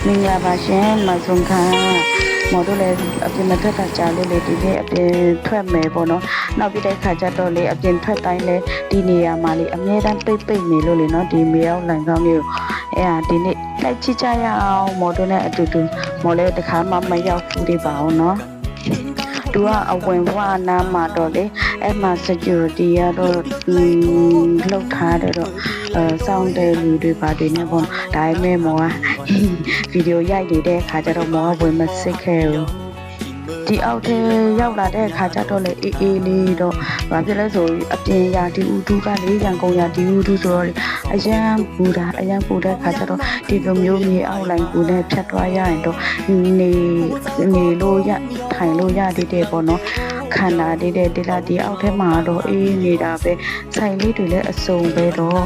မင်္ဂလာပါရှင်မဆုံခါမော်တို့လည်းအပြင်မထွက်တာကြာလို့လေဒီနေ့အပြင်ထွက်မယ်ပေါ့နော်နောက်ပြီးတဲ့ခါကျတော့လေအပြင်ထွက်တိုင်းလေဒီနေရာမှာလေအမြဲတမ်းပိတ်နေလို့လေနော်ဒီမြေအောင်လိုင်ကောင်းလေးကိုဒီနေ့လိုက်ကြည့်ကြရအောင်မော်တို့နဲ့အတူတူမော်လည်းတစ်ခါမှမရောက်ဘူးဒီပါအောင်နော်သူကအဝင်ဝနာမှာတော့လေအဲ့မှာ security ရတော့လောက်ထားတယ်တော့စောင်းတဲ့လူတွေပါတယ်နေပေါ့ဒါပေမဲ့မော်ကဗီဒီယိုရိုက်နေတဲ့ခါကျတော့မော်ကဝင်မစစ်ခဲ့ဘူးဒီအောက်ထဲရောက်လာတဲ့အခါကျတော့လေအေးလေးတော့ဘာဖြစ်လဲဆိုအပြင်ရာဒီဥတုကလေရန်ကုန်ရာဒီဥတုဆိုတော့အရန်ပူတဲ့အခါကျတော့ဒီလိုမျိုးမြေအောက်လိုင်းပူနဲ့ဖြတ်သွားရရင်တော့နေလို့ရထိုင်လို့ရသေးတယ်ပေါ့နော်ခန္ဓာသေးတယ်ဒီလားဒီအောက်ထဲမှာတော့အေးနေတာပဲဆိုင်လေးတွေလည်းအစုံပဲတော့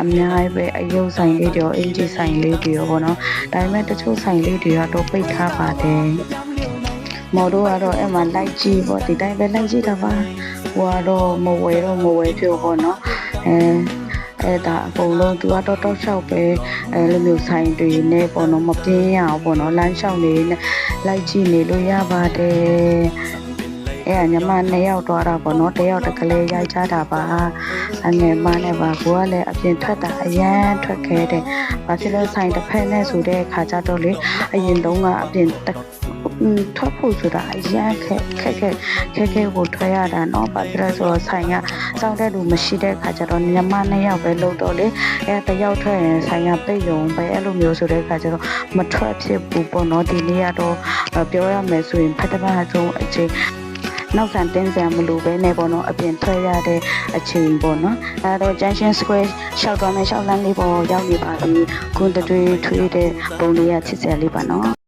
အများကြီးပဲအယုတ်ဆိုင်လေးတွေရောအင်ဂျီဆိုင်လေးတွေရောပေါ့နော်ဒါပေမဲ့တချို့ဆိုင်လေးတွေကတော့ပိတ်ထားပါတယ်မော်တို့ကတော့အဲ့မှာလိုက်ကြည့်ပေါ့ဒီတိုင်းပဲလိုက်ကြည့်တာပါဟိုကတော့မဝယ်ပြောပေါ့နော်အဲ့ဒါအကုန်လုံးသူကတော့တောက်လျှောက်ပဲလိုမျိုးဆိုင်တွေနဲ့ပေါ့နော်မပြင်းရအောင်ပေါ့နော်လမ်းလျှောက်နေနဲ့လိုက်ကြည့်နေလို့ရပါတယ်အဲ့ညမ2ယောက်သွားတာပေါ့နော်1ယောက်တကလေးရိုက်ကြတာပါအငယ်မနဲ့ပါကိုကလည်းအပြင်ထွက်တာအရန်ထွက်ခဲတယ်ဘာဖြစ်လို့ဆိုင်တစ်ဖက်နဲ့ဆိုတဲ့ခါကြတော့လေအရင်တုန်းကအပြင်ထွက်ဖို့ဆိုတာအရန်ခက်ကိုထွက်ရတာเนาะဘာဖြစ်လဲဆိုတော့ဆိုင်ကစောင့်တဲ့လူမရှိတဲ့ခါကျတော့ညမ2ယောက်ပဲလုံတော့လေတယောက်ထွက်ရင်ဆိုင်ကပိတ်ရုံပဲအဲ့လိုမျိုးဆိုတဲ့ခါကျတော့မထွက်ဖြစ်ဘူးပေါ့เนาะဒီနေ့ကတော့ပြောရမယ်ဆိုရင်ဖက်တပတ်ဆုံးအချိန်နောက်ဆန်တင်းစံမလို့ပဲနေပေါ့နော်အပြင်ထွက်ရတဲ့အချိန်ပေါ့နော်အဲတော့ Junction Square ရှောက်သွားမယ်ရှောက်လမ်းလေးပေါ်ရောက်နေပါပြီကွန်တတွေထွေးတဲ့ပုံလေးရချစ်စရာလေးပါနော်